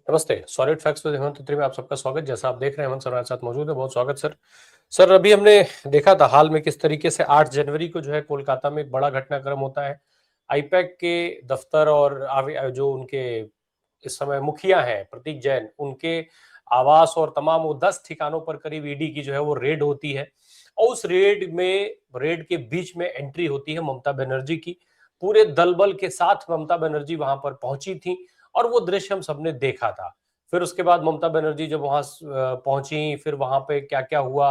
नमस्ते। Solid facts with Hemant Khatri में आप सबका स्वागत। जैसा आप देख रहे हैं हेमंत सर हमारे साथ मौजूद है। बहुत स्वागत सर। सर अभी हमने देखा था हाल में किस तरीके से 8 जनवरी को जो है कोलकाता में एक बड़ा घटनाक्रम होता है। आईपैक के दफ्तर और जो उनके इस समय मुखिया हैं प्रतीक जैन, उनके आवास और तमाम वो 10 ठिकानों पर करीब ईडी की जो है वो रेड होती है। और उस रेड के बीच में एंट्री होती है ममता बनर्जी की। पूरे दल बल के साथ ममता बनर्जी वहां पर पहुंची थी और वो दृश्य हम सबने देखा था। फिर उसके बाद ममता बनर्जी जब वहां पहुंची, फिर वहां पे क्या क्या हुआ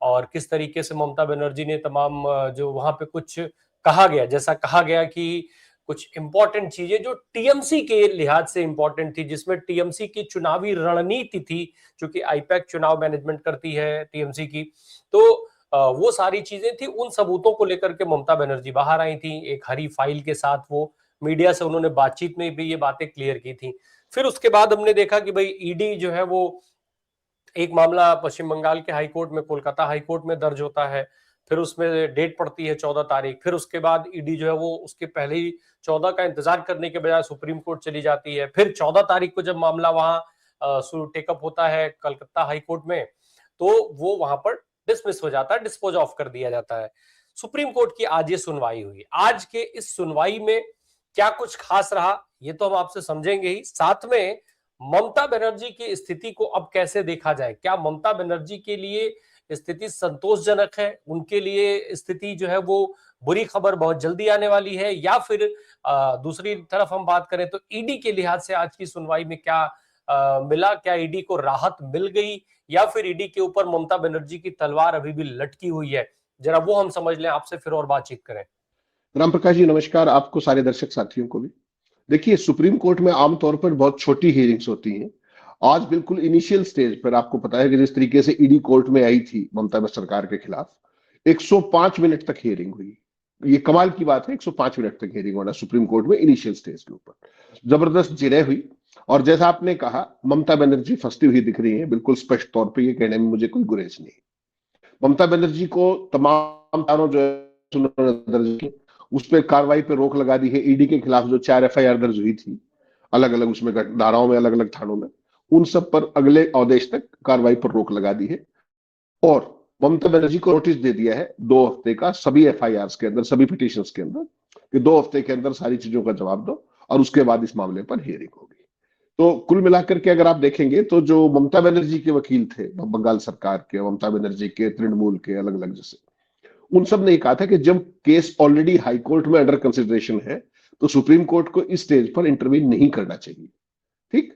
और किस तरीके से ममता बनर्जी ने तमाम जो वहां पे कुछ कहा गया, जैसा कहा गया कि कुछ इंपॉर्टेंट चीजें जो टीएमसी के लिहाज से इंपॉर्टेंट थी, जिसमें टीएमसी की चुनावी रणनीति थी, क्योंकि आईपैक चुनाव मैनेजमेंट करती है टीएमसी की। तो वो सारी चीजें थी, उन सबूतों को लेकर के ममता बनर्जी बाहर आई थी एक हरी फाइल के साथ। वो मीडिया से उन्होंने बातचीत में भी ये बातें क्लियर की थी। फिर उसके बाद हमने देखा कि भाई ईडी जो है वो एक मामला पश्चिम बंगाल के हाई कोर्ट में, कोलकाता हाई कोर्ट में दर्ज होता है। फिर उसमें डेट पड़ती है 14 तारीख। फिर उसके बाद ईडी जो है वो उसके पहले ही 14 का इंतजार करने के बजाय सुप्रीम कोर्ट चली जाती है। फिर 14 तारीख को जब मामला वहां टेकअप होता है कलकत्ता हाई कोर्ट में, तो वो वहां पर डिसमिस हो जाता है, डिस्पोज ऑफ कर दिया जाता है। सुप्रीम कोर्ट की आज ये सुनवाई हुई। आज के इस सुनवाई में क्या कुछ खास रहा ये तो हम आपसे समझेंगे ही, साथ में ममता बनर्जी की स्थिति को अब कैसे देखा जाए। क्या ममता बनर्जी के लिए स्थिति संतोषजनक है, उनके लिए स्थिति जो है वो बुरी खबर बहुत जल्दी आने वाली है, या फिर दूसरी तरफ हम बात करें तो ईडी के लिहाज से आज की सुनवाई में क्या मिला, क्या ईडी को राहत मिल गई, या फिर ईडी के ऊपर ममता बनर्जी की तलवार अभी भी लटकी हुई है। जरा वो हम समझ लें आपसे, फिर और बातचीत करें। राम प्रकाश जी नमस्कार। आपको सारे दर्शक साथियों को भी। देखिए, सुप्रीम कोर्ट में आमतौर पर बहुत छोटी हियरिंग्स होती हैं। आज बिल्कुल इनिशियल स्टेज पर आपको पता है कि जिस तरीके से ईडी कोर्ट में आई थी ममता सरकार के खिलाफ 105 मिनट तक हियरिंग हुई। ये कमाल की बात है, 105 मिनट तक हियरिंग होना सुप्रीम कोर्ट में इनिशियल स्टेज के ऊपर। जबरदस्त जिरह हुई। और जैसा आपने कहा, ममता बनर्जी फंसती हुई दिख रही है, बिल्कुल स्पष्ट तौर पर, यह कहने में मुझे कोई गुरेज नहीं। ममता बनर्जी को तमाम तारों जो है दर्ज की, उस पर कार्रवाई पे रोक लगा दी है। ईडी के खिलाफ जो 4 एफआईआर दर्ज हुई थी अलग अलग उसमें धाराओं में, अलग अलग थानों में, उन सब पर अगले आदेश तक कार्रवाई पर रोक लगा दी है। और ममता बनर्जी को नोटिस दे दिया है 2 हफ्ते का, सभी एफआईआर के अंदर, सभी पिटिशंस के अंदर, कि 2 हफ्ते के अंदर सारी चीजों का जवाब दो और उसके बाद इस मामले पर हियरिंग होगी। तो कुल मिलाकर के अगर आप देखेंगे तो जो ममता बनर्जी के वकील थे बंगाल सरकार के, ममता बनर्जी के, तृणमूल के, अलग अलग जैसे, उन सब ने कहा था कि जब केस ऑलरेडी हाई कोर्ट में अंडर कंसिडरेशन है तो सुप्रीम कोर्ट को इस स्टेज पर इंटरवीन नहीं करना चाहिए। ठीक।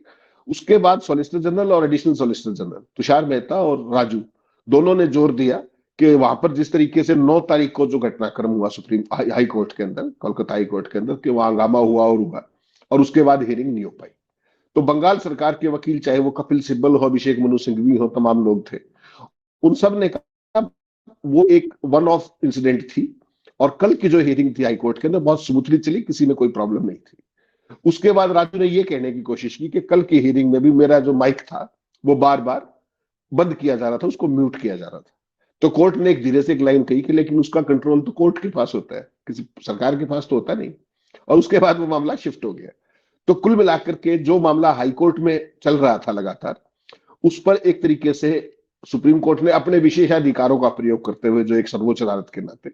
उसके बाद सॉलिसिटर जनरल और additional solicitor general Tushar Mehta और राजू, दोनों ने जोर दिया कि वहां पर जिस तरीके से 9 तारीख को जो घटनाक्रम हुआ सुप्रीम हाई कोर्ट के अंदर, कोलकाता हाई कोर्ट के अंदर, कि वहां हंगामा हुआ और उसके बाद हियरिंग नहीं हो पाई। तो बंगाल सरकार के वकील, चाहे वो कपिल सिब्बल हो, अभिषेक मनु सिंघवी हो, तमाम लोग थे, उन सब ने कहा वो एक वन ऑफ इंसिडेंट थी। और कल की जो हियरिंग थी हाईकोर्ट के अंदर बहुत स्मूथली चली, किसी में कोई प्रॉब्लम नहीं थी। उसके बाद राजू ने ये कहने की कोशिश की कि कल की हियरिंग में भी मेरा जो माइक था वो बार बार बंद किया जा रहा था, उसको म्यूट किया जा रहा था। तो कोर्ट ने एक धीरे से एक लाइन कही कि लेकिन उसका कंट्रोल तो कोर्ट के पास होता है, किसी सरकार के पास तो होता नहीं। और उसके बाद वो मामला शिफ्ट हो गया। तो कुल मिलाकर के जो मामला हाईकोर्ट में चल रहा था लगातार, उस पर एक तरीके से सुप्रीम कोर्ट ने अपने विशेषाधिकारों का प्रयोग करते हुए, जो एक सर्वोच्च अदालत के नाते,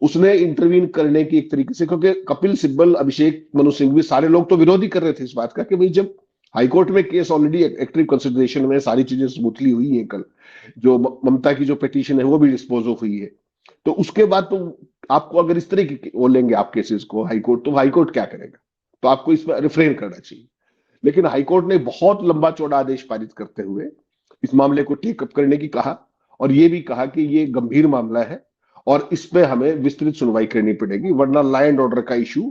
उसने इंटरवीन करने की एक तरीके से, क्योंकि कपिल सिब्बल, अभिषेक मनु सिंघवी, सारे लोग तो विरोध ही कर रहे थे इस बात का कि भाई जब हाईकोर्ट में केस ऑलरेडी एक्टिव कंसिडरेशन में, सारी चीजें स्मूथली हुई है, कल जो ममता की जो पिटीशन है वो भी डिस्पोज ऑफ हुई है, तो उसके बाद तो आपको अगर इस तरह की वो लेंगे आप केसेस को हाईकोर्ट, तो हाईकोर्ट क्या करेगा? तो आपको इसमें रिफ्रेन करना चाहिए। लेकिन हाईकोर्ट ने बहुत लंबा चौड़ा आदेश पारित करते हुए इस मामले को टेकअप करने की कहा, और यह भी कहा कि ये गंभीर मामला है और इस पे हमें विस्तृत सुनवाई करनी पड़ेगी, वरना लॉ एंड ऑर्डर का इशू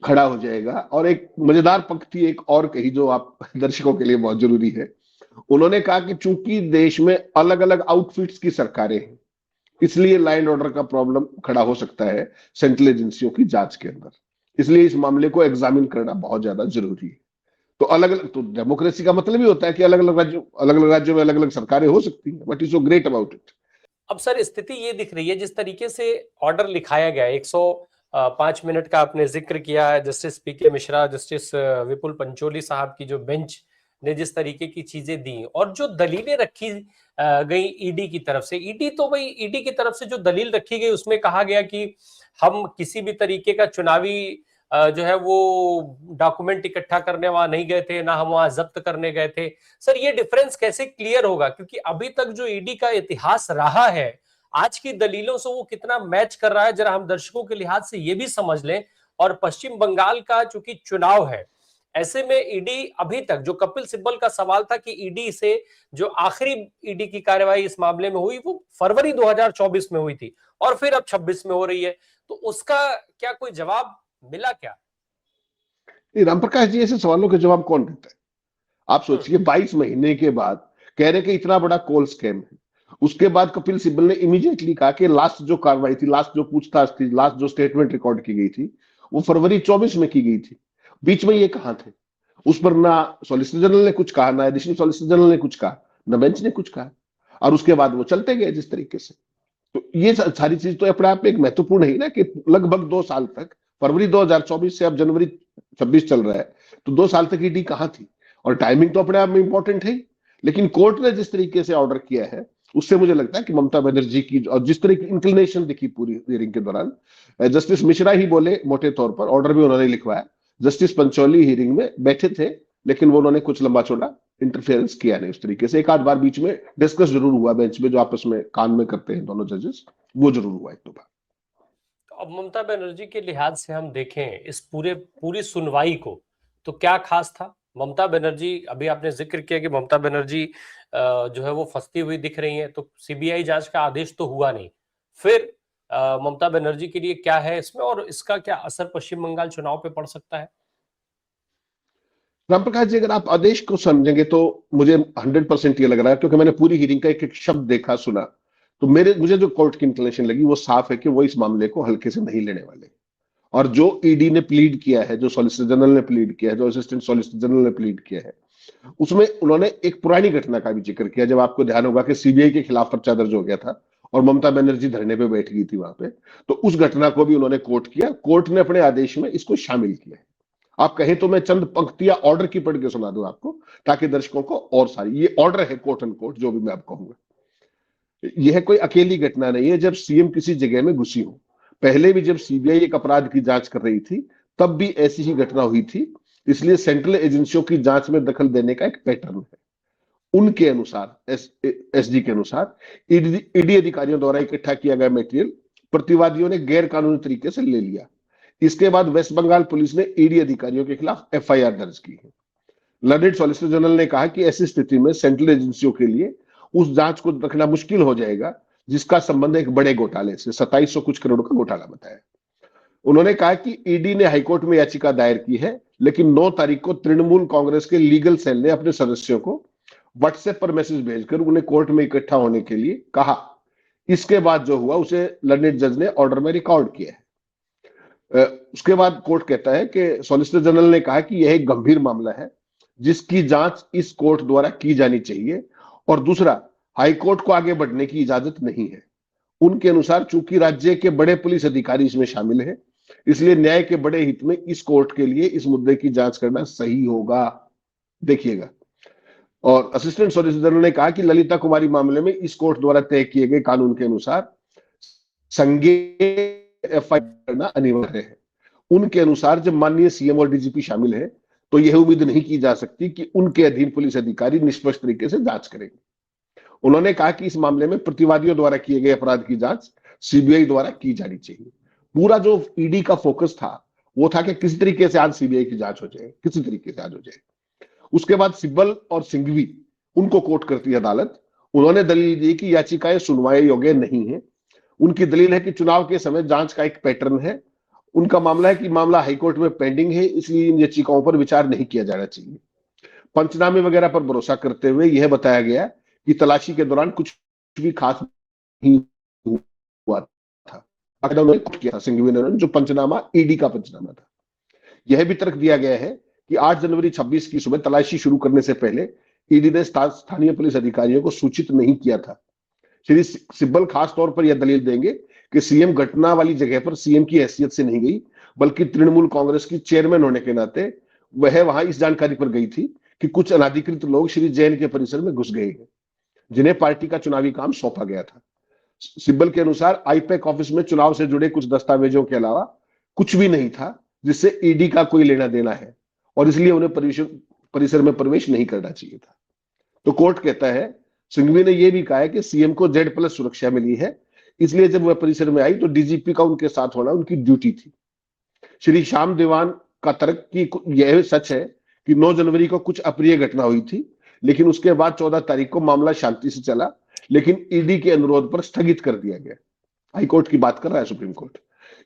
खड़ा हो जाएगा। और एक मजेदार पंक्ति एक और कही जो आप दर्शकों के लिए बहुत जरूरी है। उन्होंने कहा कि चूंकि देश में अलग अलग आउटफिट्स की सरकारें हैं, इसलिए लॉ एंड ऑर्डर का प्रॉब्लम खड़ा हो सकता है सेंट्रल एजेंसियों की जांच के अंदर। इसलिए इस मामले को एग्जामिन करना बहुत ज्यादा जरूरी है। तो अलग अलग, तो डेमोक्रेसी का मतलब ही होता है कि अलग अलग राज्यों में अलग अलग सरकारें हो सकती हैं। What is so great about it? अब सर स्थिति ये दिख रही है, जिस तरीके से ऑर्डर लिखाया गया 105 मिनट का आपने जिक्र किया है, जस्टिस पीके मिश्रा, जस्टिस विपुल पंचोली साहब की जो बेंच ने जिस तरीके की चीजें दी और जो दलीलें रखी गई ईडी की तरफ से, ईडी तो भाई ईडी की तरफ से जो दलील रखी गई उसमें कहा गया कि हम किसी भी तरीके का चुनावी जो है वो डॉक्यूमेंट इकट्ठा करने वहां नहीं गए थे, ना हम वहां जब्त करने गए थे। सर ये डिफरेंस कैसे क्लियर होगा, क्योंकि अभी तक जो ईडी का इतिहास रहा है आज की दलीलों से वो कितना मैच कर रहा है, जरा हम दर्शकों के लिहाज से ये भी समझ लें। और पश्चिम बंगाल का चूंकि चुनाव है, ऐसे में ईडी अभी तक, जो कपिल सिब्बल का सवाल था कि ईडी से जो आखिरी ईडी की कार्यवाही इस मामले में हुई वो फरवरी 2024 में हुई थी और फिर अब 26 में हो रही है, तो उसका क्या कोई जवाब मिला क्या? राम प्रकाश जी, ऐसे सवालों के जवाब कौन देता है? आप सोचिए, 22 महीने के बाद कह रहे कि इतना बड़ा कॉल स्कैम है। उसके बाद कपिल सिब्बल ने इमीडिएटली कहा कि लास्ट जो कार्रवाई थी, लास्ट जो पूछताछ थी, लास्ट जो स्टेटमेंट रिकॉर्ड की गई थी वो फरवरी 24 में की गई थी। बीच में ये कहां थे? उस पर ना सॉलिसिटर जनरल ने कुछ कहा, ना एडिशनल सॉलिसिटर जनरल ने कुछ कहा, ना बेंच ने कुछ कहा, और उसके बाद वो चलते गए जिस तरीके से। तो ये सारी चीज तो अपने आप में एक महत्वपूर्ण है ना, कि लगभग 2 साल तक, फरवरी 2024 से अब जनवरी 26 चल रहा है, तो 2 साल तक ईडी कहां थी? और टाइमिंग तो अपने आप में इंपॉर्टेंट है, लेकिन कोर्ट ने जिस तरीके से ऑर्डर किया है उससे मुझे लगता है कि ममता बनर्जी की और जिस तरह की इंक्लिनेशन दिखी पूरी हियरिंग के दौरान, जस्टिस मिश्रा ही बोले मोटे तौर पर, ऑर्डर भी उन्होंने लिखवाया, जस्टिस पंचौली हियरिंग में बैठे थे, लेकिन वो उन्होंने कुछ लंबा चौड़ा इंटरफेरेंस किया नहीं उस तरीके से। एक आध बार बीच में डिस्कस जरूर हुआ बेंच में, जो आपस में कान में करते हैं दोनों जजेस, वो जरूर हुआ एक दो बार। अब ममता बनर्जी के लिहाज से हम देखें इस पूरी सुनवाई को, तो क्या खास था? ममता बनर्जी, अभी आपने जिक्र किया कि ममता बनर्जी जो है वो फंसती हुई दिख रही है, तो सीबीआई जांच का आदेश तो हुआ नहीं, फिर ममता बनर्जी के लिए क्या है इसमें और इसका क्या असर पश्चिम बंगाल चुनाव पे पड़ सकता है? रामप्रकाश जी, अगर आप आदेश को समझेंगे तो मुझे 100% ये लग रहा है, क्योंकि मैंने पूरी हियरिंग का एक एक शब्द देखा, सुना, तो मुझे जो कोर्ट की इंक्लिनेशन लगी वो साफ है कि वो इस मामले को हल्के से नहीं लेने वाले। और जो ईडी ने प्लीड किया है, जो सॉलिसिटर जनरल ने प्लीड किया है, जो असिस्टेंट सॉलिसिटर जनरल ने प्लीड किया है, उसमें उन्होंने एक पुरानी घटना का भी जिक्र किया। जब आपको ध्यान होगा कि सीबीआई के खिलाफ पर्चा दर्ज हो गया था और ममता बनर्जी धरने पे बैठ गई थी वहां पे, तो उस घटना को भी उन्होंने कोर्ट किया। कोर्ट ने अपने आदेश में इसको शामिल किया है। आप कहें तो मैं चंद पंक्तियां ऑर्डर की पढ़ के सुना दूं आपको, ताकि दर्शकों को और सारी, ये ऑर्डर है कोर्ट एंड कोर्ट, जो भी मैं आपको कहूंगा। यह कोई अकेली घटना नहीं है जब सीएम किसी जगह में घुसी हो। पहले भी जब सीबीआई एक अपराध की जांच कर रही थी तब भी ऐसी ही घटना हुई थी। इसलिए सेंट्रल एजेंसियों की जांच में दखल देने का एक पैटर्न है। उनके अनुसार, एसडी के अनुसार, ईडी अधिकारियों द्वारा इकट्ठा किया गया मटेरियल प्रतिवादियों ने गैर कानूनी तरीके से ले लिया। इसके बाद वेस्ट बंगाल पुलिस ने ईडी अधिकारियों के खिलाफ एफआईआर दर्ज की है। लर्नेड सॉलिसिटर जनरल ने कहा कि ऐसी स्थिति में सेंट्रल एजेंसियों के लिए उस जांच को रखना मुश्किल हो जाएगा जिसका संबंध एक बड़े घोटाले से, 2700 कुछ करोड़ का घोटाला बताया। उन्होंने कहा कि ईडी ने हाईकोर्ट में याचिका दायर की है, लेकिन 9 तारीख को तृणमूल कांग्रेस के लीगल सेल ने अपने सदस्यों को व्हाट्सएप पर मैसेज भेजकर उन्हें कोर्ट में इकट्ठा होने के लिए कहा। इसके बाद जो हुआ उसे लर्नेड जज ने ऑर्डर में रिकॉर्ड किया है। उसके बाद कोर्ट कहता है कि सॉलिसिटर जनरल ने कहा कि यह एक गंभीर मामला है जिसकी जांच इस कोर्ट द्वारा की जानी चाहिए, और दूसरा, हाईकोर्ट को आगे बढ़ने की इजाजत नहीं है। उनके अनुसार चूंकि राज्य के बड़े पुलिस अधिकारी इसमें शामिल है, इसलिए न्याय के बड़े हित में इस कोर्ट के लिए इस मुद्दे की जांच करना सही होगा। देखिएगा, और असिस्टेंट सॉलिसिटर जनरल ने कहा कि ललिता कुमारी मामले में इस कोर्ट द्वारा तय किए गए कानून के अनुसार संज्ञेय एफआईआर करना अनिवार्य है। उनके अनुसार जब माननीय सीएम और डीजीपी शामिल है तो यह उम्मीद नहीं की जा सकती कि उनके अधीन पुलिस अधिकारी निष्पक्ष तरीके से जांच करेंगे। उन्होंने कहा कि इस मामले में प्रतिवादियों द्वारा किए गए अपराध की जांच सीबीआई द्वारा की जानी चाहिए। पूरा जो ईडी का फोकस था वो था कि किसी तरीके से आज सीबीआई की जांच हो जाए, किसी तरीके से आज हो जाए। उसके बाद सिब्बल और सिंघवी, उनको कोर्ट करती है अदालत। उन्होंने दलील दी कि याचिकाएं सुनवाई योग्य नहीं है। उनकी दलील है कि चुनाव के समय जांच का एक पैटर्न है। उनका मामला है कि मामला हाईकोर्ट में पेंडिंग है, इसलिए इन याचिकाओं पर विचार नहीं किया जाना चाहिए। पंचनामे वगैरह पर भरोसा करते हुए यह बताया गया कि तलाशी के दौरान कुछ भी खास नहीं हुआ था। उन्होंने किया था सिंघवी ने, जो पंचनामा ईडी का पंचनामा था। यह भी तर्क दिया गया है कि 8 जनवरी 26 की सुबह तलाशी शुरू करने से पहले ईडी ने स्थानीय पुलिस अधिकारियों को सूचित नहीं किया था। श्री सिब्बल खास तौर पर यह दलील देंगे कि सीएम घटना वाली जगह पर सीएम की हैसियत से नहीं गई, बल्कि तृणमूल कांग्रेस की चेयरमैन होने के नाते वह वहां इस जानकारी पर गई थी कि कुछ अनाधिकृत लोग श्री जैन के परिसर में घुस गए हैं, जिन्हें पार्टी का चुनावी काम सौंपा गया था। सिब्बल के अनुसार आईपैक ऑफिस में चुनाव से जुड़े कुछ दस्तावेजों के अलावा कुछ भी नहीं था जिससे ईडी का कोई लेना देना है, और इसलिए उन्हें परिसर में प्रवेश नहीं करना चाहिए था। तो कोर्ट कहता है, सिंघवी ने यह भी कहा है कि सीएम को Z+ सुरक्षा मिली है, इसलिए जब वह परिसर में आई तो डीजीपी का उनके साथ होना उनकी ड्यूटी थी। श्री श्याम देवान का तर्क कि यह सच है कि 9 जनवरी को कुछ अप्रिय घटना हुई थी, लेकिन उसके बाद 14 तारीख को मामला शांति से चला, लेकिन ईडी के अनुरोध पर स्थगित कर दिया गया। हाईकोर्ट की बात कर रहा है सुप्रीम कोर्ट,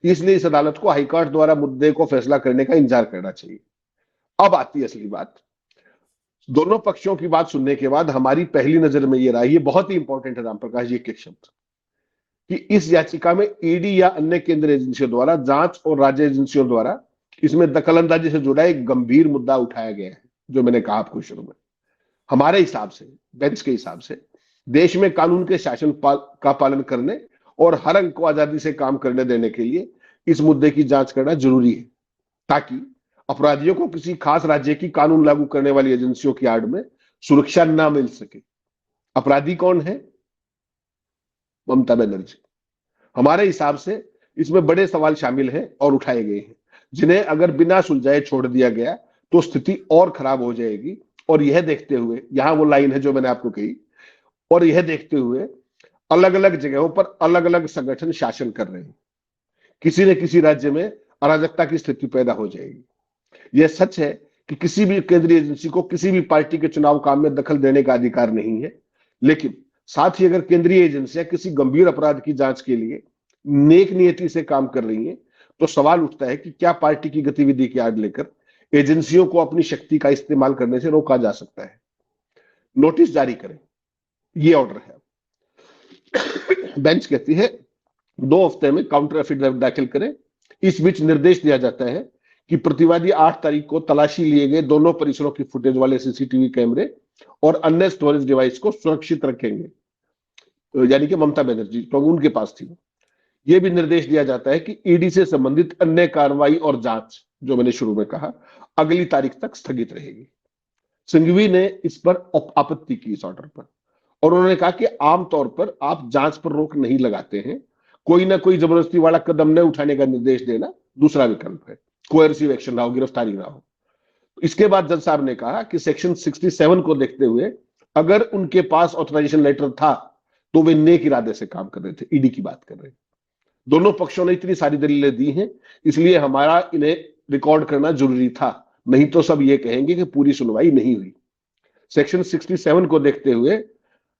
इसलिए इस अदालत को हाईकोर्ट द्वारा मुद्दे को फैसला करने का इंतजार करना चाहिए। अब आती है असली बात। दोनों पक्षों की बात सुनने के बाद हमारी पहली नजर में यह रहा, ये बहुत ही इंपॉर्टेंट है राम प्रकाश जी के शब्द, कि इस याचिका में ईडी या अन्य केंद्रीय एजेंसियों द्वारा, जांच और राज्य एजेंसियों द्वारा इसमें दखलंदाजी से जुड़ा एक गंभीर मुद्दा उठाया गया है। जो मैंने कहा आपको शुरू में, हमारे हिसाब से, बेंच के हिसाब से, देश में कानून के शासन का पालन करने और हर अंग को आजादी से काम करने देने के लिए इस मुद्दे की जांच करना जरूरी है, ताकि अपराधियों को किसी खास राज्य की कानून लागू करने वाली एजेंसियों की आड़ में सुरक्षा ना मिल सके। अपराधी कौन है? ममता बनर्जी। हमारे हिसाब से इसमें बड़े सवाल शामिल हैं और उठाए गए हैं, जिन्हें अगर बिना सुलझाए छोड़ दिया गया तो स्थिति और खराब हो जाएगी। और यह देखते हुए, यहां वो लाइन है जो मैंने आपको कही, और यह देखते हुए अलग अलग जगहों पर अलग अलग संगठन शासन कर रहे हैं, किसी न किसी राज्य में अराजकता की स्थिति पैदा हो जाएगी। यह सच है कि किसी भी केंद्रीय एजेंसी को किसी भी पार्टी के चुनाव काम में दखल देने का अधिकार नहीं है, लेकिन साथ ही अगर केंद्रीय एजेंसियां किसी गंभीर अपराध की जांच के लिए नेक नियति से काम कर रही हैं, तो सवाल उठता है कि क्या पार्टी की गतिविधि की आड़ लेकर एजेंसियों को अपनी शक्ति का इस्तेमाल करने से रोका जा सकता है। नोटिस जारी करें, ये ऑर्डर है। बेंच कहती है 2 हफ्ते में काउंटर एफिडेविट दाखिल करें। इस बीच निर्देश दिया जाता है कि प्रतिवादी 8 तारीख को तलाशी लिए गए दोनों परिसरों की फुटेज वाले सीसीटीवी कैमरे और अन्य स्टोरेज डिवाइस को सुरक्षित रखेंगे, यानी कि ममता बनर्जी तो उनके पास थी। यह भी निर्देश दिया जाता है कि ईडी से संबंधित अन्य कार्रवाई और जांच, जो मैंने शुरू में कहा, अगली तारीख तक स्थगित रहेगी। सिंघवी ने इस पर आपत्ति की, इस ऑर्डर पर, और उन्होंने कहा कि आमतौर पर आप जांच पर रोक नहीं लगाते हैं, कोई ना कोई जबरदस्ती वाला कदम न उठाने का निर्देश देना दूसरा विकल्प है, कोएर्सिव एक्शन ना हो, गिरफ्तारी ना हो। इसके बाद जज साहब ने कहा कि सेक्शन 67 को देखते हुए अगर उनके पास ऑथराइजेशन लेटर था तो वे नेक इरादे से काम कर रहे थे। ईडी की बात कर रहे हैं। दोनों पक्षों ने इतनी सारी दलीलें दी हैं, इसलिए हमारा इन्हें रिकॉर्ड करना जरूरी था, नहीं तो सब ये कहेंगे कि पूरी सुनवाई नहीं हुई। सेक्शन 67 को देखते हुए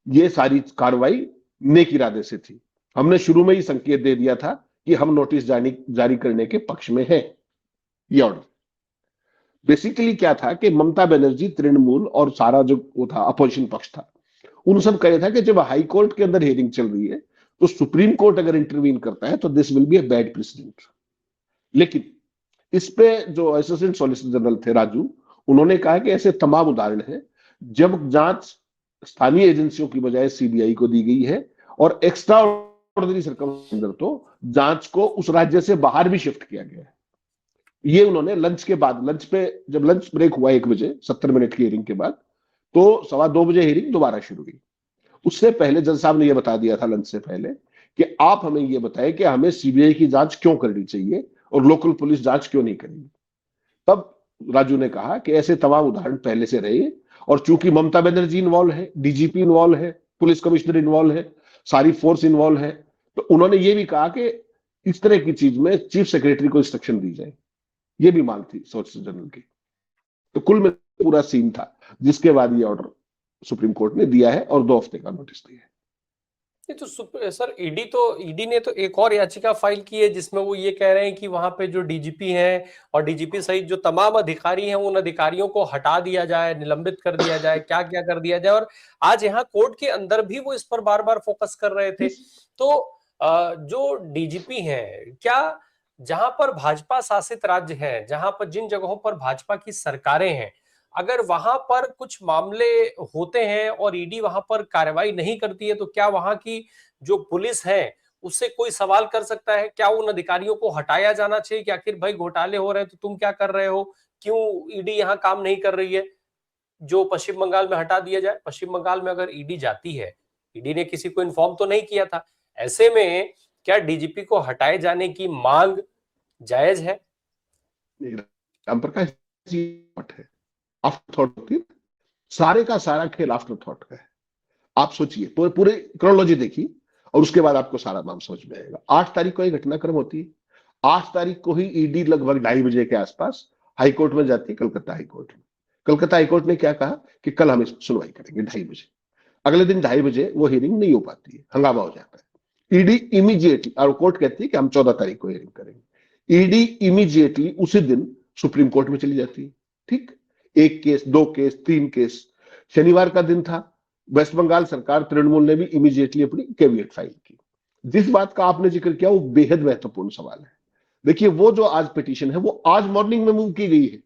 ये सारी कार्रवाई नेक इरादे से थी। हमने शुरू में ही संकेत दे दिया था कि हम नोटिस जारी करने के पक्ष में हैं। ये ऑर्डर बेसिकली क्या था कि ममता बनर्जी, तृणमूल और सारा जो वो था अपोजिशन पक्ष था, उन सब कहा था कि जब हाई कोर्ट के अंदर हियरिंग चल रही है तो सुप्रीम कोर्ट अगर इंटरवीन करता है तो this will be a bad president. लेकिन इस पे जो असिस्टेंट सॉलिसिटर जनरल थे राजू, उन्होंने कहा कि ऐसे तमाम उदाहरण हैं जब जांच स्थानीय एजेंसियों की बजाय सीबीआई को दी गई है, और एक्स्ट्रा ऑर्डिनरी सर्कमस्टेंसेस के अंदर तो जांच को उस राज्य से बाहर भी शिफ्ट किया गया है। ये उन्होंने लंच के बाद, जब लंच ब्रेक हुआ 1 बजे 70 मिनट की हियरिंग के बाद, तो 2:15 बजे हियरिंग दोबारा शुरू हुई। उससे पहले जज साहब ने यह बता दिया था लंच से पहले कि आप हमें यह बताएं कि हमें सीबीआई की जांच क्यों करनी चाहिए और लोकल पुलिस जांच क्यों नहीं करेगी। तब राजू ने कहा कि ऐसे तमाम उदाहरण पहले से रहे, और चूंकि ममता बनर्जी इन्वॉल्व है, डीजीपी इन्वॉल्व है, पुलिस कमिश्नर इन्वॉल्व है, सारी फोर्स इन्वॉल्व है, तो उन्होंने ये भी कहा कि इस तरह की चीज में चीफ सेक्रेटरी को इंस्ट्रक्शन दी जाए। ये भी मांग थी सॉलिसिटर जनरल की। तो कुल में पूरा सीन था, जिसके बाद ये ऑर्डर सुप्रीम कोर्ट ने दिया है और 2 हफ्ते का नोटिस दिया है। नहीं तो सर, ईडी ने तो एक और याचिका फाइल की है जिसमें वो ये कह रहे हैं कि वहां पे जो डीजीपी हैं और डीजीपी सहित जो तमाम अधिकारी हैं उन अधिकारियों को हटा दिया जाए, निलंबित कर दिया जाए, क्या क्या कर दिया जाए। और आज यहाँ कोर्ट के अंदर भी वो इस पर बार बार फोकस कर रहे थे। तो जो डीजीपी हैं, क्या जहां पर भाजपा शासित राज्य है, जहां पर जिन जगहों पर भाजपा की सरकारें हैं, अगर वहां पर कुछ मामले होते हैं और ईडी वहां पर कार्रवाई नहीं करती है, तो क्या वहां की जो पुलिस है उससे कोई सवाल कर सकता है? क्या उन अधिकारियों को हटाया जाना चाहिए कि आखिर भाई घोटाले हो रहे हैं तो तुम क्या कर रहे हो, क्यों ईडी यहाँ काम नहीं कर रही है? जो पश्चिम बंगाल में हटा दिया जाए। पश्चिम बंगाल में अगर ईडी जाती है, ईडी ने किसी को इन्फॉर्म तो नहीं किया था, ऐसे में क्या डीजीपी को हटाए जाने की मांग जायज है? राम प्रकाश जी है, आफ्टर थॉट होती है, सारे का सारा खेल आफ्टर थॉट का है। आप सोचिए, पूरे क्रोनोलॉजी देखिए और उसके बाद आपको सारा नाम समझ में आएगा। 8 तारीख को एक घटनाक्रम होती है। 8 तारीख को ही ईडी लगभग 2:30 बजे के आसपास हाईकोर्ट में जाती है, कलकत्ता हाईकोर्ट में। कलकत्ता हाईकोर्ट ने क्या कहा कि कल हम इस सुनवाई करेंगे 2:30 बजे। अगले दिन 2:30 बजे वो हियरिंग नहीं हो पाती है, हंगामा हो जाता है। ईडी इमीडिएटली, और कोर्ट कहती है कि हम 14 तारीख को हियरिंग करेंगे। ईडी इमीडिएटली उसी दिन सुप्रीम कोर्ट में चली जाती है। ठीक, 1 केस, 2 केस, 3 केस। शनिवार का दिन था, वेस्ट बंगाल सरकार तृणमूल ने भी इमीडिएटली अपनी कैविएट फाइल की। जिस बात का आपने जिक्र किया वो बेहद महत्वपूर्ण सवाल है। देखिए, वो जो आज पिटीशन है वो आज मॉर्निंग में मूव की गई है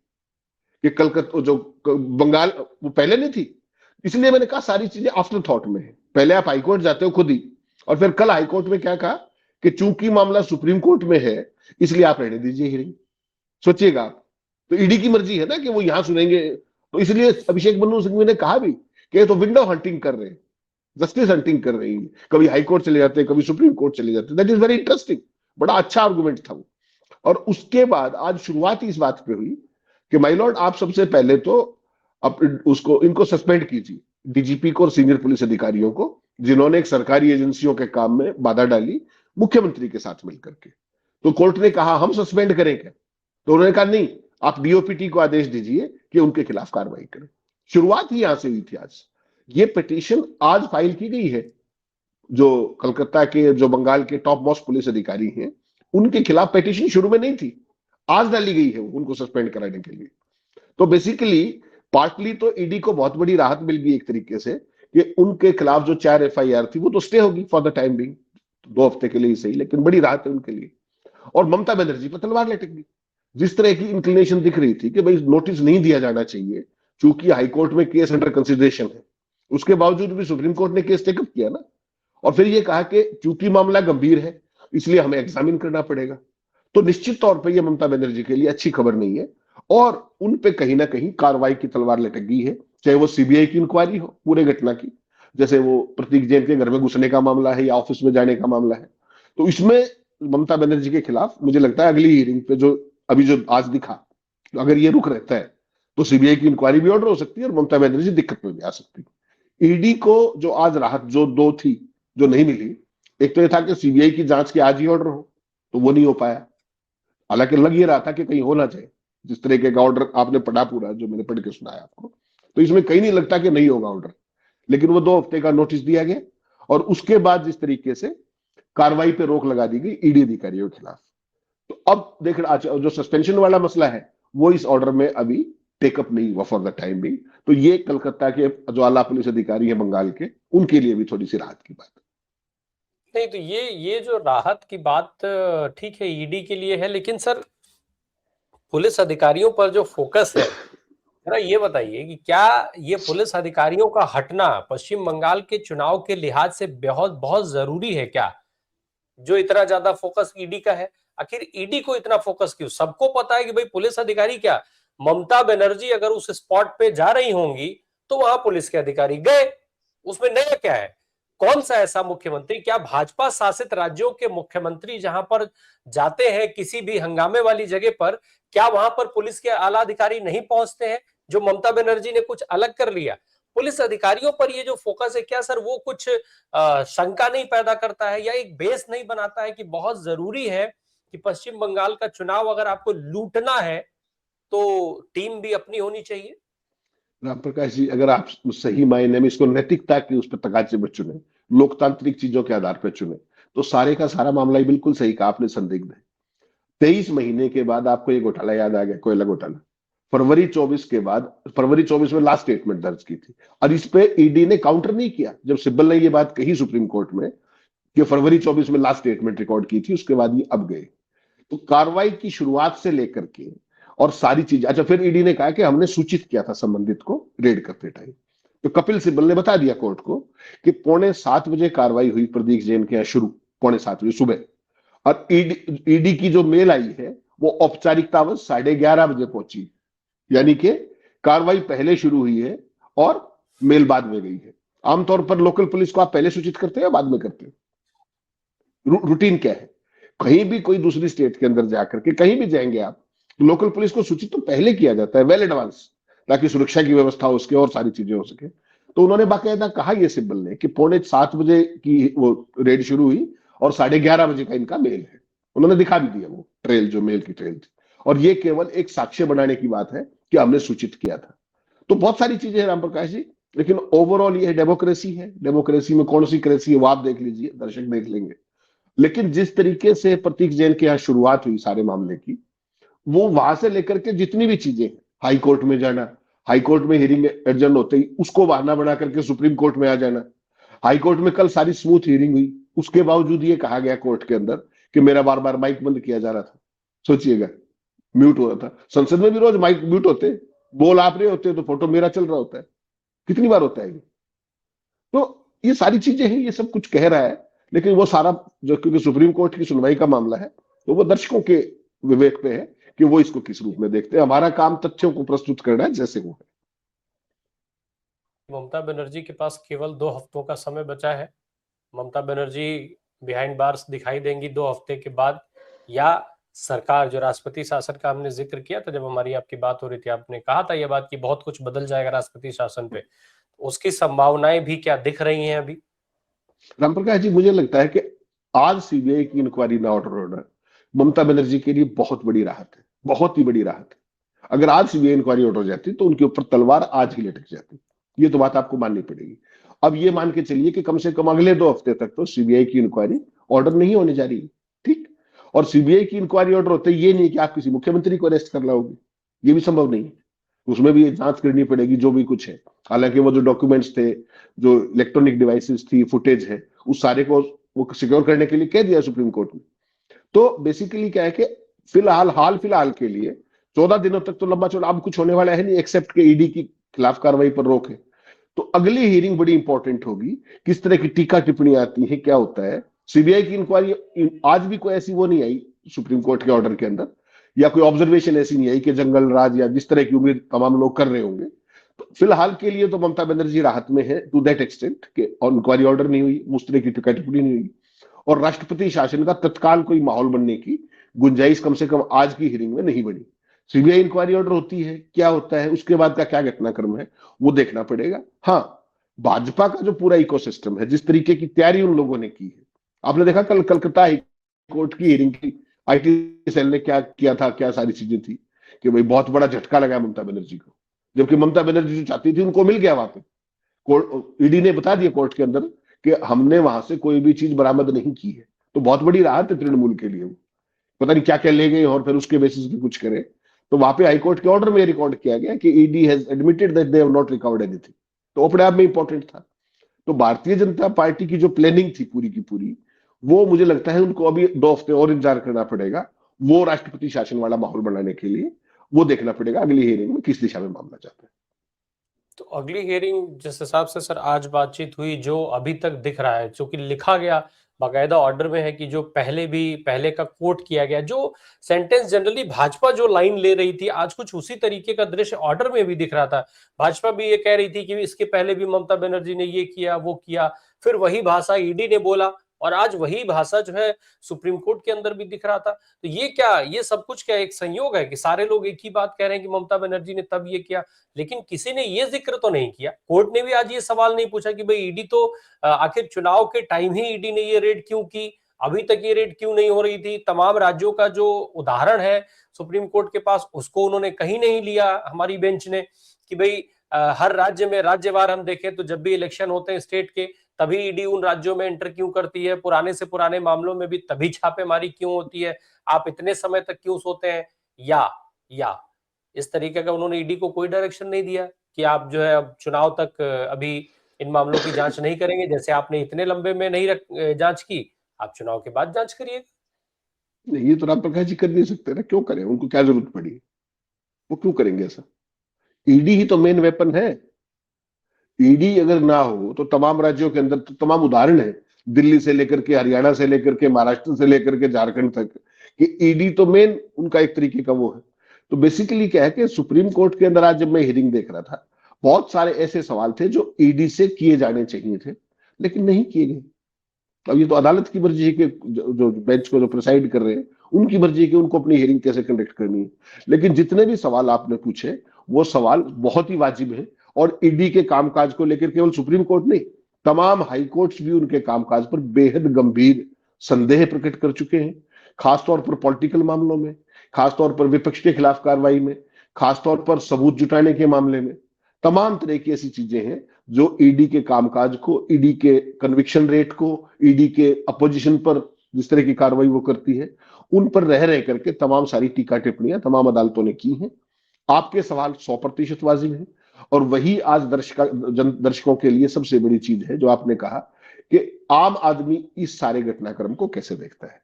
कि कलकत्ता जो बंगाल, वो पहले नहीं थी। इसलिए मैंने कहा सारी चीजें आफ्टर थॉट में है। पहले आप हाईकोर्ट जाते हो खुद ही, और फिर कल हाईकोर्ट में क्या कहा कि चूंकि मामला सुप्रीम कोर्ट में है इसलिए आप रहने दीजिए हियरिंग। सोचिएगा आप, तो ईडी की मर्जी है ना कि वो यहां सुनेंगे। तो इसलिए अभिषेक मनु सिंघवी ने कहा भी कि तो विंडो हंटिंग कर रहे हैं, जस्टिस हंटिंग कर रही है। कभी हाईकोर्ट चले जाते हैं, कभी सुप्रीम कोर्ट चले जाते हैं। दैट इज वेरी इंटरेस्टिंग, बड़ा अच्छा आर्गुमेंट था वो। और उसके बाद आज शुरुआत इस बात पे हुई कि माय लॉर्ड, आप सबसे पहले तो उसको इनको सस्पेंड कीजिए, डीजीपी को और सीनियर पुलिस अधिकारियों को, जिन्होंने एक सरकारी एजेंसियों के काम में बाधा डाली मुख्यमंत्री के साथ मिलकर के। तो कोर्ट ने कहा हम सस्पेंड करेंगे, तो उन्होंने कहा नहीं, आप डीओपीटी को आदेश दीजिए कि उनके खिलाफ कार्रवाई करें। शुरुआत ही यहां से हुई थी। आज ये पिटीशन आज फाइल की गई है। जो कलकत्ता के, जो बंगाल के टॉप मोस्ट पुलिस अधिकारी हैं, उनके खिलाफ पिटीशन शुरू में नहीं थी, आज डाली गई है उनको सस्पेंड कराने के लिए। तो बेसिकली पार्टली तो ईडी को बहुत बड़ी राहत मिल गई एक तरीके से कि उनके खिलाफ जो 4 एफआईआर थी वो तो स्टे होगी फॉर द टाइम बिंग, 2 हफ्ते के लिए ही सही, लेकिन बड़ी राहत है उनके लिए। और ममता बनर्जी पर तलवार लटक गई। जिस तरह की इंक्लिनेशन दिख रही थी कि भाई नोटिस नहीं दिया जाना चाहिए, चूंकि हाईकोर्ट में केस अंडर कंसिडरेशन है, उसके बावजूद भी सुप्रीम कोर्ट ने केस टेकअप किया ना। और फिर ये कहा कि चूंकि मामला गंभीर है इसलिए हमें एग्जामिन करना पड़ेगा। तो निश्चित तौर पर यह ममता बनर्जी के लिए अच्छी खबर नहीं है, और उन पे कहीं ना कहीं कार्रवाई की तलवार लटक गई है। चाहे वो सीबीआई की इंक्वायरी हो पूरे घटना की, जैसे वो प्रतीक जैन के घर में घुसने का मामला है या ऑफिस में जाने का मामला है, तो इसमें ममता बनर्जी के खिलाफ मुझे लगता है अगली हियरिंग पे जो अभी जो आज दिखा, तो अगर ये रुख रहता है तो सीबीआई की इंक्वायरी भी ऑर्डर हो सकती है और ममता बनर्जी दिक्कत में भी आ सकती है। ईडी को जो आज राहत जो 2 थी जो नहीं मिली, एक तो ये था कि सीबीआई की जांच के आज ही ऑर्डर हो, तो वो नहीं हो पाया। हालांकि लग ये रहा था कि कहीं होना चाहिए, जिस तरीके का ऑर्डर आपने पढ़ा पूरा जो मैंने पढ़ के सुनाया आपको, तो इसमें कहीं नहीं लगता कि नहीं होगा ऑर्डर। लेकिन वो 2 हफ्ते का नोटिस दिया गया और उसके बाद जिस तरीके से कार्रवाई पे रोक लगा दी गई ईडी अधिकारियों के खिलाफ, तो अब देख जो सस्पेंशन वाला मसला है वो इस ऑर्डर में अभी टेकअप नहीं हुआ फॉर द टाइम बिंग। तो ये कलकत्ता के जो आला पुलिस अधिकारी हैं बंगाल के, उनके लिए भी थोड़ी सी राहत की बात है। नहीं, तो ये जो राहत की बात ठीक है ईडी के लिए है, लेकिन सर पुलिस अधिकारियों पर जो फोकस है, जरा ये बताइए कि क्या ये पुलिस अधिकारियों का हटना पश्चिम बंगाल के चुनाव के लिहाज से बहुत बहुत जरूरी है क्या? जो इतना ज्यादा फोकस ईडी का है, आखिर ईडी को इतना फोकस क्यों? सबको पता है कि भाई पुलिस अधिकारी क्या, ममता बनर्जी अगर उस स्पॉट पे जा रही होंगी तो वहां पुलिस के अधिकारी गए, उसमें नया क्या है? कौन सा ऐसा मुख्यमंत्री, क्या भाजपा शासित राज्यों के मुख्यमंत्री जहां पर जाते हैं किसी भी हंगामे वाली जगह पर, क्या वहां पर पुलिस के आला अधिकारी नहीं पहुंचते हैं? जो ममता बनर्जी ने कुछ अलग कर लिया, पुलिस अधिकारियों पर ये जो फोकस है, क्या सर वो कुछ शंका नहीं पैदा करता है या एक बेस नहीं बनाता है कि बहुत जरूरी है कि पश्चिम बंगाल का चुनाव अगर आपको लूटना है तो टीम भी अपनी होनी चाहिए? राम प्रकाश जी, अगर आप सही मायने में इसको नैतिकता के उस पर तकाजे में चुने, लोकतांत्रिक चीजों के आधार पर चुने, तो सारे का सारा मामला ही बिल्कुल सही कहा आपने, संदिग्ध है। 23 महीने के बाद आपको ये घोटाला याद आ गया, कोयला घोटाला। फरवरी 24 के बाद, फरवरी 24 में लास्ट स्टेटमेंट दर्ज की थी और इस पे ईडी ने काउंटर नहीं किया। जब सिब्बल ने ये बात कही सुप्रीम कोर्ट में कि फरवरी 24 में लास्ट स्टेटमेंट रिकॉर्ड की थी, उसके बाद ये अब गए। तो कार्रवाई की शुरुआत से लेकर के और सारी चीज, अच्छा फिर ईडी ने कहा कि हमने सूचित किया था संबंधित को रेड करते टाइम। तो कपिल सिब्बल ने बता दिया कोर्ट को कि 6:45 कार्रवाई हुई प्रदीप जैन के यहाँ शुरू, 7:15 सुबह। और ईडी की जो मेल आई है वो औपचारिकतावश 11:30 बजे पहुंची, यानी कि कार्रवाई पहले शुरू हुई है और मेल बाद में गई है। आमतौर पर लोकल पुलिस को आप पहले सूचित करते हैं या बाद में करते हैं? रूटीन क्या है? कहीं भी कोई दूसरी स्टेट के अंदर जाकर के कहीं भी जाएंगे आप, तो लोकल पुलिस को सूचित तो पहले किया जाता है, वेल एडवांस, ताकि सुरक्षा की व्यवस्था हो सके और सारी चीजें हो सके। तो उन्होंने बाकायदा कहा ये सिब्बल ने कि 6:45 की वो रेड शुरू हुई और 11:30 बजे का इनका मेल है। उन्होंने दिखा भी दिया वो ट्रेल, जो मेल की ट्रेल थी, और ये केवल एक साक्ष्य बनाने की बात है कि हमने सूचित किया था। तो बहुत सारी चीजें हैं राम प्रकाश जी, लेकिन ओवरऑल ये डेमोक्रेसी है। डेमोक्रेसी में कौन सी क्रेसी है वो आप देख लीजिए, दर्शक देख लेंगे। लेकिन जिस तरीके से प्रतीक जैन के यहाँ शुरुआत हुई सारे मामले की, वो वहां से लेकर के जितनी भी चीजें, हाई कोर्ट में जाना, हाई कोर्ट में हियरिंग एडजर्न होते ही उसको बहाना बना करके सुप्रीम कोर्ट में आ जाना। हाई कोर्ट में कल सारी स्मूथ हियरिंग हुई, उसके बावजूद ये कहा गया कोर्ट के अंदर कि मेरा बार बार माइक बंद किया जा रहा था। सोचिएगा, म्यूट हो रहा था। संसद में भी रोज माइक म्यूट होते, बोल आप रहे होते तो फोटो मेरा चल रहा होता है। कितनी बार होता है ये? तो ये सारी चीजें हैं, ये सब कुछ कह रहा है, लेकिन वो सारा जो, क्योंकि सुप्रीम कोर्ट की सुनवाई का मामला है, तो वो दर्शकों के विवेक पे है कि वो इसको किस रूप में देखते हैं। हमारा काम तथ्यों को प्रस्तुत करना है जैसे वो है। ममता बनर्जी के पास केवल 2 हफ्तों का समय बचा है। ममता बनर्जी बिहाइंड बार्स दिखाई देंगी 2 हफ्ते के बाद, या सरकार, जो राष्ट्रपति शासन का हमने जिक्र किया था जब हमारी आपकी बात हो रही थी, आपने कहा था यह बात कि बहुत कुछ बदल जाएगा राष्ट्रपति शासन पे, उसकी संभावनाएं भी क्या दिख रही हैं अभी? रामप्रकाश जी, मुझे लगता है कि आज सीबीआई की इंक्वायरी ना ऑर्डर ममता बनर्जी के लिए बहुत बड़ी राहत है, बहुत ही बड़ी राहत है। अगर आज सीबीआई इंक्वायरी ऑर्डर जाती तो उनके ऊपर तलवार आज ही लटक जाती। ये तो बात आपको माननी पड़ेगी। अब ये मान के चलिए कि कम से कम अगले 2 हफ्ते तक तो सीबीआई की इंक्वायरी ऑर्डर नहीं होने जा रही, ठीक। और सीबीआई की इंक्वायरी ऑर्डर होते ये नहीं कि आप किसी मुख्यमंत्री को अरेस्ट कर लाओगे, ये भी संभव नहीं है। उसमें भी जांच करनी पड़ेगी जो भी कुछ है। हालांकि वो जो डॉक्यूमेंट्स थे, जो इलेक्ट्रॉनिक डिवाइसेस थी, फुटेज है, उस सारे को वो सिक्योर करने के लिए कह दिया सुप्रीम कोर्ट ने। तो बेसिकली क्या है कि फिलहाल के लिए 14 दिनों तक तो लंबा चौड़ा अब कुछ होने वाला है नहीं, एक्सेप्ट के ईडी की खिलाफ कार्रवाई पर रोक है। तो अगली हियरिंग बड़ी इंपॉर्टेंट होगी, किस तरह की टीका टिप्पणी आती है, क्या होता है। सीबीआई की इंक्वायरी आज भी कोई ऐसी वो नहीं आई सुप्रीम कोर्ट के ऑर्डर के अंदर, या कोई ऑब्जर्वेशन ऐसी नहीं आई कि जंगल राज या जिस तरह की उम्मीद तमाम लोग कर रहे होंगे। तो फिलहाल के लिए तो ममता बनर्जी राहत में है टू दैट एक्सटेंट कि इंक्वायरी ऑर्डर नहीं हुई, उस तरह की टीका टिप्पणी नहीं हुई, और राष्ट्रपति शासन का तत्काल कोई माहौल बनने की गुंजाइश कम से कम आज की हियरिंग में नहीं बनी। सीबीआई इंक्वायरी ऑर्डर होती है, क्या होता है, उसके बाद का क्या घटनाक्रम है, वो देखना पड़ेगा। हाँ, भाजपा का जो पूरा इकोसिस्टम है, जिस तरीके की तैयारी उन लोगों ने की है, आपने देखा कल कलकत्ता हाई कोर्ट की हियरिंग की आईटी सेल ने क्या किया था, क्या सारी चीजें थी, कि भाई बहुत बड़ा झटका लगा ममता बनर्जी को, जबकि ममता बनर्जी जो चाहती थी उनको मिल गया वहां पे। कोर्ट, ईडी ने बता दिया कोर्ट के अंदर कि हमने वहां से कोई भी चीज बरामद नहीं की है। तो बहुत बड़ी राहत है तृणमूल के लिए। पता नहीं क्या क्या ले गए और फिर उसके बेसिस पे कुछ करे। तो वहां पे हाईकोर्ट के ऑर्डर में रिकॉर्ड किया गया कि ED has admitted that they have not recovered anything. तो अपने आप में इंपॉर्टेंट था। तो भारतीय जनता पार्टी की जो प्लानिंग थी पूरी की पूरी, वो मुझे लगता है उनको अभी 2 हफ्ते और इंतजार करना पड़ेगा, वो राष्ट्रपति शासन वाला माहौल बनाने के लिए। वो देखना पड़ेगा अगली हियरिंग में किस दिशा में मामला जाता है। तो अगली हियरिंग जिस हिसाब से सर आज बातचीत हुई, जो अभी तक दिख रहा है, जो कि लिखा गया बाकायदा ऑर्डर में है कि जो पहले का कोट किया गया, जो सेंटेंस जनरली भाजपा जो लाइन ले रही थी, आज कुछ उसी तरीके का दृश्य ऑर्डर में भी दिख रहा था। भाजपा भी ये कह रही थी कि इसके पहले भी ममता बनर्जी ने ये किया वो किया, फिर वही भाषा ईडी ने बोला, और आज वही भाषा जो है सुप्रीम कोर्ट के अंदर भी दिख रहा था। तो ये क्या, ये सब कुछ क्या एक संयोग है कि सारे लोग एक ही बात कह रहे हैं कि ममता बनर्जी ने तब ये किया, लेकिन किसी ने ये जिक्र तो नहीं किया, कोर्ट ने भी आज ये सवाल नहीं पूछा कि भाई ईडी तो आखिर चुनाव के टाइम ही ईडी ने ये रेड क्यों की, अभी तक ये रेड क्यों नहीं हो रही थी। तमाम राज्यों का जो उदाहरण है सुप्रीम कोर्ट के पास, उसको उन्होंने कहीं नहीं लिया हमारी बेंच ने, कि भाई हर राज्य में राज्यवार हम देखें तो जब भी इलेक्शन होते हैं स्टेट के, तभी ईडी उन राज्यों में एंटर क्यों करती है, पुराने से पुराने मामलों में भी तभी छापेमारी क्यों होती है, आप इतने समय तक क्यों सोते हैं, या इस तरीके का उन्होंने ईडी को कोई डायरेक्शन नहीं दिया कि आप जो है अब चुनाव तक अभी इन मामलों की जांच नहीं करेंगे, जैसे आपने इतने लंबे में नहीं जांच की, आप चुनाव के बाद जांच करिए। नहीं, ये तो राम प्रकाश जी कर नहीं सकते ना, क्यों करें, उनको क्या जरूरत पड़ी, वो क्यों करेंगे ऐसा। ईडी ही तो मेन वेपन है। ईडी अगर ना हो तो तमाम राज्यों के अंदर तो तमाम उदाहरण है, दिल्ली से लेकर के हरियाणा से लेकर के महाराष्ट्र से लेकर के झारखंड तक, कि ईडी तो मेन उनका एक तरीके का वो है। तो बेसिकली क्या है कि सुप्रीम कोर्ट के अंदर आज जब मैं हियरिंग देख रहा था, बहुत सारे ऐसे सवाल थे जो ईडी से किए जाने चाहिए थे, लेकिन नहीं किए गए। अब ये तो अदालत की मर्जी है कि जो बेंच को जो प्रिसाइड कर रहे हैं उनकी मर्जी है कि उनको अपनी हियरिंग कैसे कंडक्ट करनी है। लेकिन जितने भी सवाल आपने पूछे वो सवाल बहुत ही वाजिब है, और ईडी के कामकाज को लेकर केवल सुप्रीम कोर्ट नहीं, तमाम हाई कोर्ट्स भी उनके कामकाज पर बेहद गंभीर संदेह प्रकट कर चुके हैं। खासतौर पर पॉलिटिकल मामलों में, खासतौर पर विपक्ष के खिलाफ कार्रवाई में, खासतौर पर सबूत जुटाने के मामले में, तमाम तरह की ऐसी चीजें हैं जो ईडी के कामकाज को, ईडी के कन्विक्शन रेट को, ईडी के अपोजिशन पर जिस तरह की कार्रवाई वो करती है, उन पर रह करके तमाम सारी टीका टिप्पणियां तमाम अदालतों ने की हैं। आपके सवाल 100% वाजिब हैं, और वही आज दर्शकों के लिए सबसे बड़ी चीज है जो आपने कहा कि आम आदमी इस सारे घटनाक्रम को कैसे देखता है।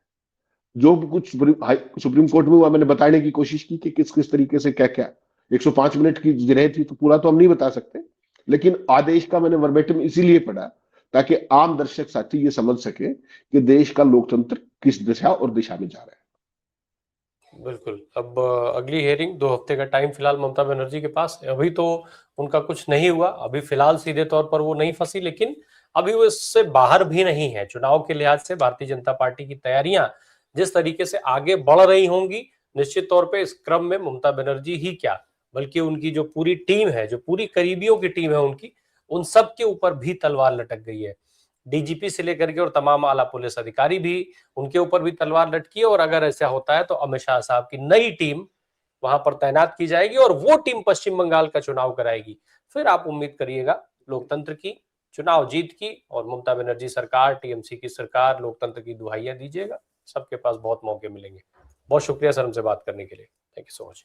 जो कुछ सुप्रीम कोर्ट में हुआ मैंने बताने की कोशिश की कि किस किस तरीके से क्या क्या, 105 मिनट की जगह थी तो पूरा तो हम नहीं बता सकते, लेकिन आदेश का मैंने वर्बेटिम इसीलिए पढ़ा ताकि आम दर्शक साथी ये समझ सके कि देश का लोकतंत्र किस दिशा और दिशा में जा रहा है। बिल्कुल। अब अगली हियरिंग 2 हफ्ते का टाइम फिलहाल ममता बनर्जी के पास। अभी तो उनका कुछ नहीं हुआ, अभी फिलहाल सीधे तौर पर वो नहीं फंसी, लेकिन अभी वो इससे बाहर भी नहीं है। चुनाव के लिहाज से भारतीय जनता पार्टी की तैयारियां जिस तरीके से आगे बढ़ रही होंगी, निश्चित तौर पे इस क्रम में ममता बनर्जी ही क्या, बल्कि उनकी जो पूरी टीम है, जो पूरी करीबियों की टीम है उनकी, उन सब के ऊपर भी तलवार लटक गई है। डीजीपी से लेकर के और तमाम आला पुलिस अधिकारी भी, उनके ऊपर भी तलवार लटकी है। और अगर ऐसा होता है तो अमित शाह साहब की नई टीम वहां पर तैनात की जाएगी और वो टीम पश्चिम बंगाल का चुनाव कराएगी। फिर आप उम्मीद करिएगा लोकतंत्र की, चुनाव जीत की, और ममता बनर्जी सरकार, टीएमसी की सरकार लोकतंत्र की दुहाइयां दीजिएगा। सबके पास बहुत मौके मिलेंगे। बहुत शुक्रिया सर हमसे बात करने के लिए। Thank you so much.